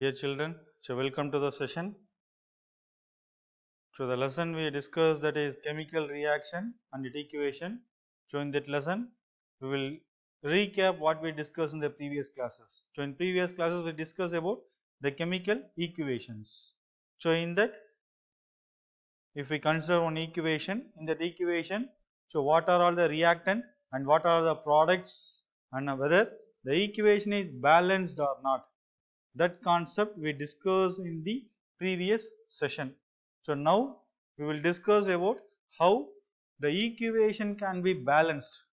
Dear children, welcome to the session. The lesson we discussed, that is chemical reaction and its equation. In that lesson, we will recap what we discussed in the previous classes. In previous classes, we discussed about the chemical equations. In that, if we consider one equation, in that equation, what are all the reactant and what are the products, and whether the equation is balanced or not. That concept we discussed in the previous session. So now we will discuss about how the equation can be balanced.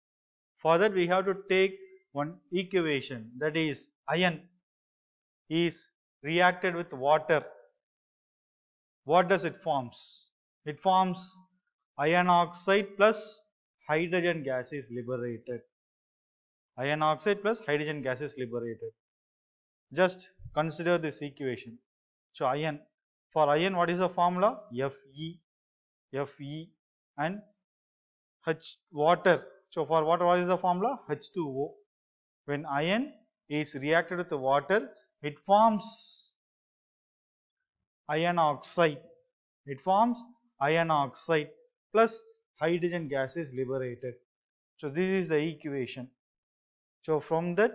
For that we have to take one equation, that is iron is reacted with water. What does it forms? It forms iron oxide plus hydrogen gas is liberated. Iron oxide plus hydrogen gas is liberated. Just consider this equation. So iron, for iron what is the formula? Fe and H water. So for water what is the formula? H2O. When iron is reacted with water, it forms iron oxide. It forms iron oxide plus hydrogen gas is liberated. So this is the equation. So from that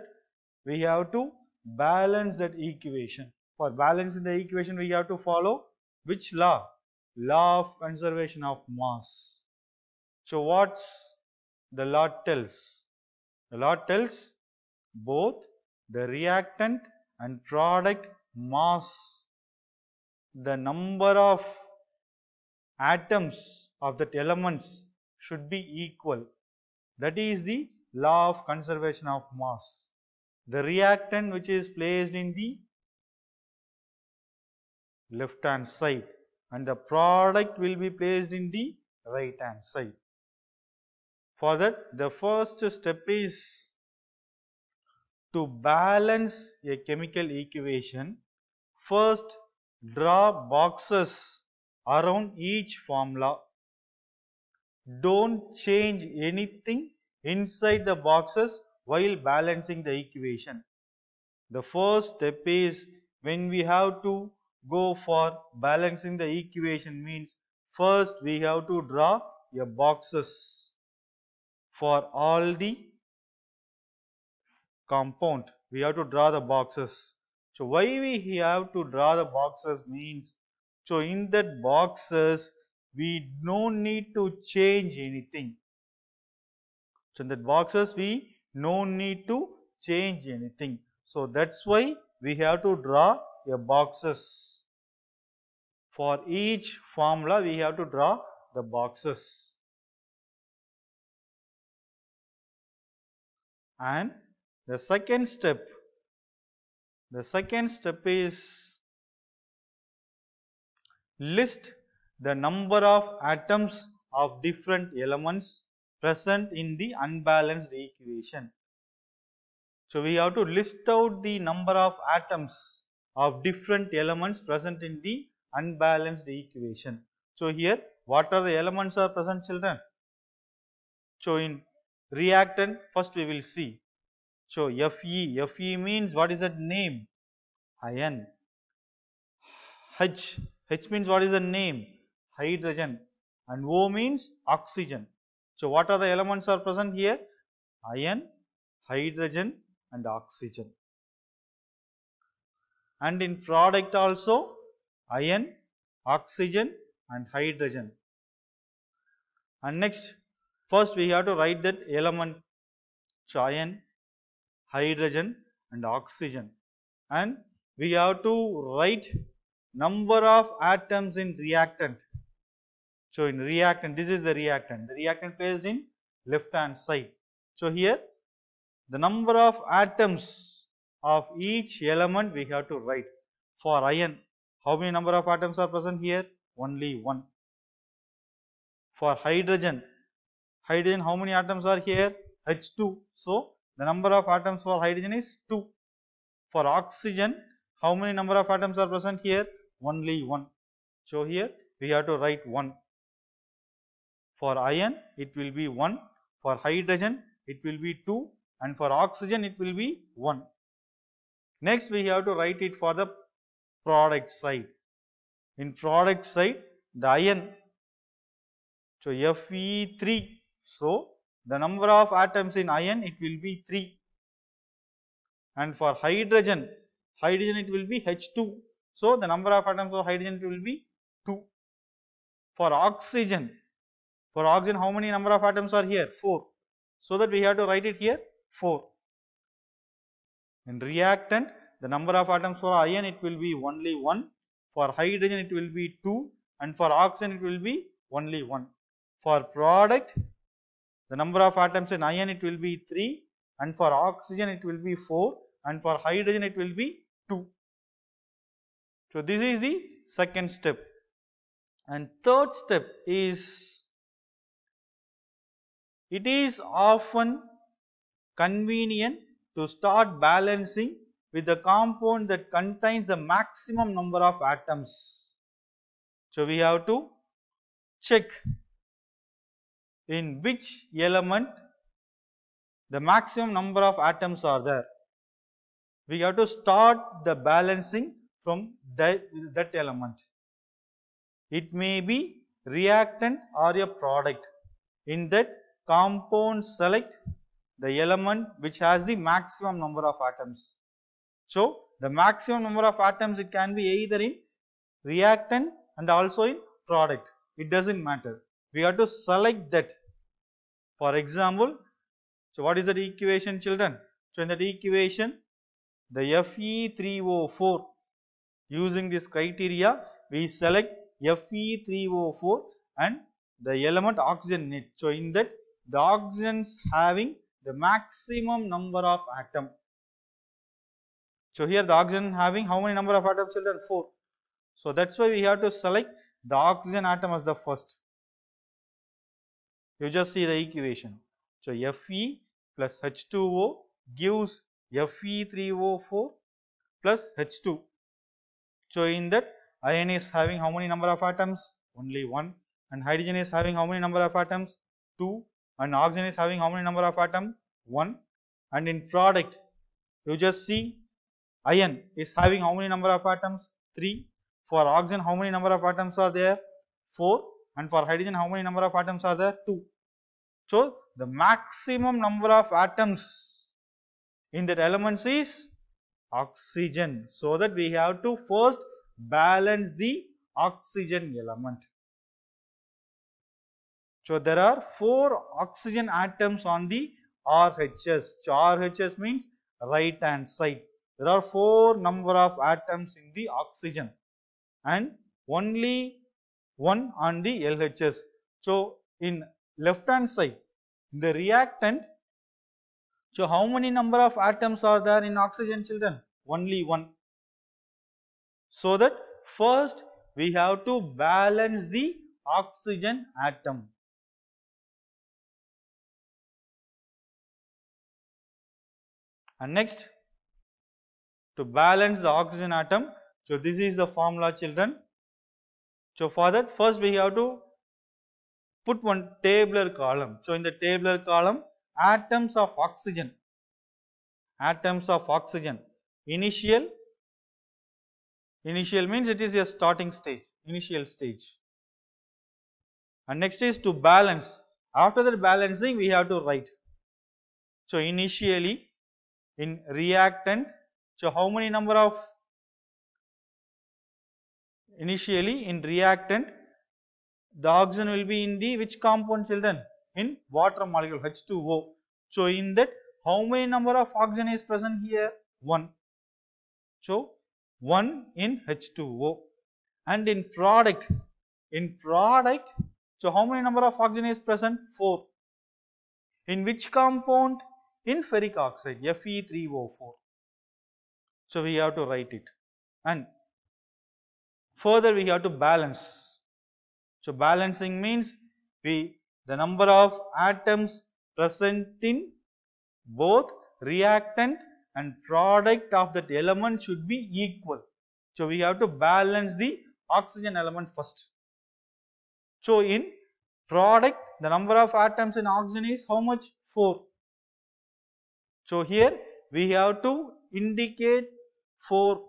we have to balance that equation. For balancing the equation, we have to follow which law? Law of conservation of mass. So what's the law tells? The law tells both the reactant and product mass, the number of atoms of that elements should be equal. That is the law of conservation of mass. The reactant which is placed in the left hand side and the product will be placed in the right hand side. For that, the first step is to balance a chemical equation. First, draw boxes around each formula. Don't change anything inside the boxes while balancing the equation. The first step is, when we have to go for balancing the equation, means first we have to draw a boxes for all the compound. We have to draw the boxes. So why we have to draw the boxes means, so in that boxes we don't need to change anything. So in that boxes we no need to change anything. So that's why we have to draw a boxes. For each formula we have to draw the boxes. And the second step is list the number of atoms of different elements present in the unbalanced equation. So we have to list out the number of atoms of different elements present in the unbalanced equation. So here what are the elements are present, children? So in reactant, first we will see. So Fe means what is that name? Iron. H means what is the name? Hydrogen. And O means oxygen. So what are the elements are present here? Iron, hydrogen and oxygen. And in product also iron, oxygen and hydrogen. And next, first we have to write that element. So iron, hydrogen and oxygen. And we have to write number of atoms in reactant. So in reactant, this is the reactant placed in left hand side. So here the number of atoms of each element we have to write. For iron, how many number of atoms are present here? Only one. For hydrogen, how many atoms are here? H2. So the number of atoms for hydrogen is 2. For oxygen, how many number of atoms are present here? Only 1. So here we have to write 1. For iron it will be 1, for hydrogen it will be 2, and for oxygen it will be 1. Next we have to write it for the product side. In product side, the iron, so Fe3. So the number of atoms in iron, it will be 3. And for hydrogen it will be H2. So the number of atoms of hydrogen it will be 2. For oxygen how many number of atoms are here? 4. So that we have to write it here 4. In reactant, the number of atoms for iron it will be only 1. For hydrogen it will be 2. And for oxygen it will be only 1. For product, the number of atoms in iron it will be 3. And for oxygen it will be 4. And for hydrogen it will be 2. So this is the second step. And third step is, it is often convenient to start balancing with the compound that contains the maximum number of atoms. So we have to check in which element the maximum number of atoms are there. We have to start the balancing from that element. It may be reactant or a product. In that compound, select the element which has the maximum number of atoms. So the maximum number of atoms, it can be either in reactant and also in product. It doesn't matter. We have to select that. For example, so what is that equation, children? So in that equation, the Fe3O4, using this criteria, we select Fe3O4 and the element oxygen in it. So in that, the oxygens having the maximum number of atom. So here the oxygen having how many number of atoms, children? 4. So that's why we have to select the oxygen atom as the first. You just see the equation. So Fe plus H2O gives Fe3O4 plus H2. So in that, iron is having how many number of atoms? Only 1. And hydrogen is having how many number of atoms? 2. And oxygen is having how many number of atoms? 1. And in product, you just see iron is having how many number of atoms? 3. For oxygen, how many number of atoms are there? 4. And for hydrogen, how many number of atoms are there? 2. So the maximum number of atoms in that elements is oxygen. So that we have to first balance the oxygen element. So there are 4 oxygen atoms on the RHS. So RHS means right hand side. There are 4 number of atoms in the oxygen and only 1 on the LHS. So in left hand side, the reactant, so how many number of atoms are there in oxygen, children? Only 1. So that first we have to balance the oxygen atom. And next, to balance the oxygen atom, so this is the formula, children. So for that, first we have to put one tabular column. So in the tabular column, atoms of oxygen. Initial means it is a starting stage, initial stage. And next is to balance. After that balancing, we have to write. So initially in reactant, so how many number of, initially in reactant, the oxygen will be in the which compound, children? In water molecule H2O. So in that, how many number of oxygen is present here? 1. So 1 in H2O. And in product, so how many number of oxygen is present? 4. In which compound? In ferric oxide, Fe3O4. So we have to write it. And further we have to balance. So balancing means the number of atoms present in both reactant and product of that element should be equal. So we have to balance the oxygen element first. So in product, the number of atoms in oxygen is how much? 4. So here we have to indicate 4.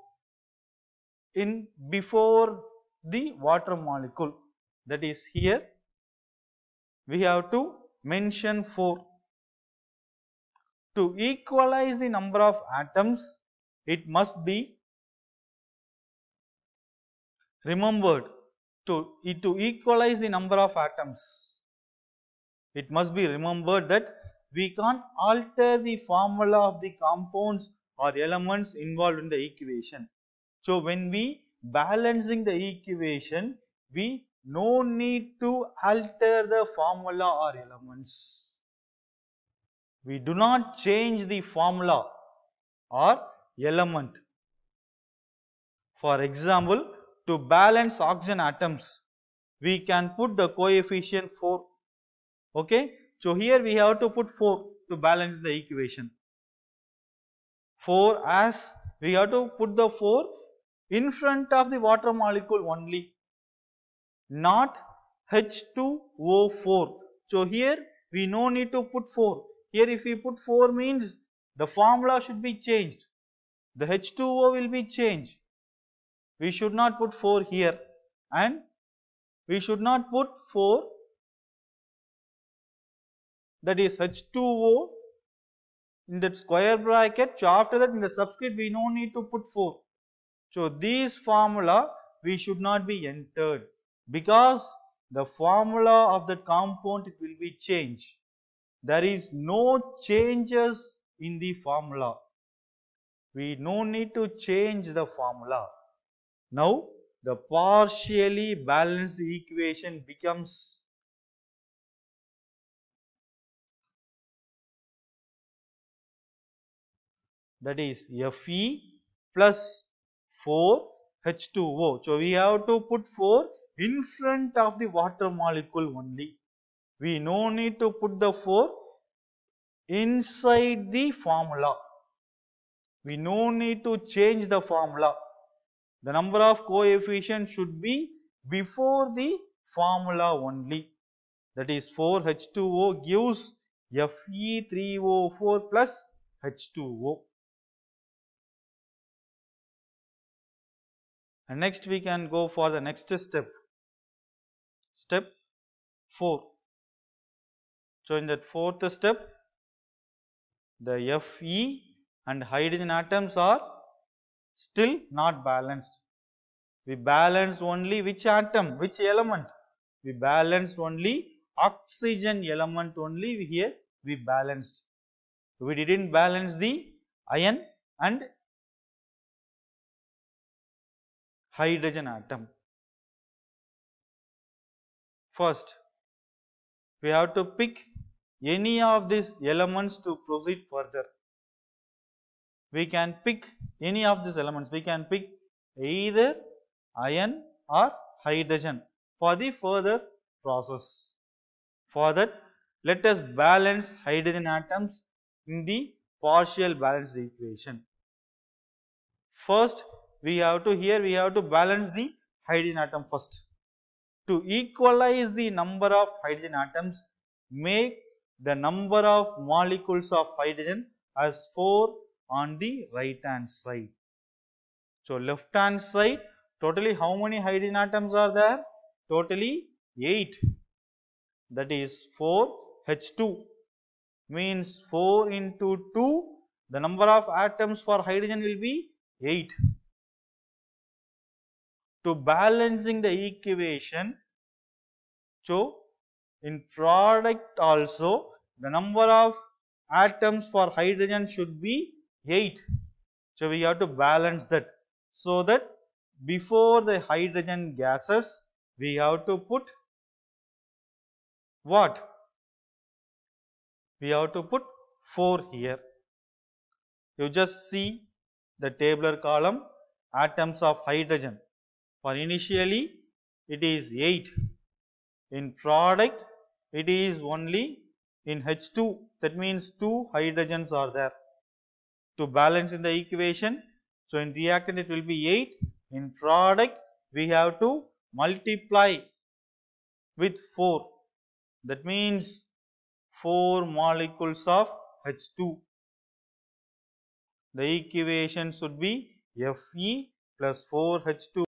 in before the water molecule. That is, here we have to mention 4. To equalize the number of atoms, it must be remembered to equalize the number of atoms. It must be remembered that we can't alter the formula of the compounds or elements involved in the equation. So when we balancing the equation, we no need to alter the formula or elements. We do not change the formula or element. For example, to balance oxygen atoms, we can put the coefficient 4. Okay, so here we have to put 4 to balance the equation. 4, as we have to put the 4 in front of the water molecule only, not H2O4. So here we no need to put 4. Here if we put 4 means the formula should be changed. The H2O will be changed. We should not put 4 here, and we should not put 4, that is H2O, in that square bracket. So after that in the subscript we no need to put 4. So these formula we should not be entered, because the formula of the compound it will be changed. There is no changes in the formula. We no need to change the formula. Now the partially balanced equation becomes that is Fe plus 4H2O. So we have to put 4 in front of the water molecule only. We no need to put the 4 inside the formula. We no need to change the formula. The number of coefficients should be before the formula only. That is 4H2O gives Fe3O4 plus H2O. And next we can go for the next step. Step 4. So in that fourth step, the Fe and hydrogen atoms are still not balanced. We balance only which atom, which element? We balanced only oxygen element only. Here we balanced. We didn't balance the iron and hydrogen atom. First, we have to pick any of these elements to proceed further. We can pick any of these elements. We can pick either iron or hydrogen for the further process. For that, let us balance hydrogen atoms in the partial balanced equation. First, we have to balance the hydrogen atom first. To equalize the number of hydrogen atoms, make the number of molecules of hydrogen as 4 on the right hand side. So left hand side, totally how many hydrogen atoms are there? Totally 8. That is 4H2 means 4 into 2. The number of atoms for hydrogen will be 8. To balancing the equation, so in product also the number of atoms for hydrogen should be 8. So we have to balance that, so that before the hydrogen gases we have to put what? We have to put 4 here. You just see the tabular column, atoms of hydrogen. For initially it is 8. In product it is only in H2, that means 2 hydrogens are there. To balance in the equation, so in reactant it will be 8. In product we have to multiply with 4. That means 4 molecules of H2. The equation should be Fe plus 4H2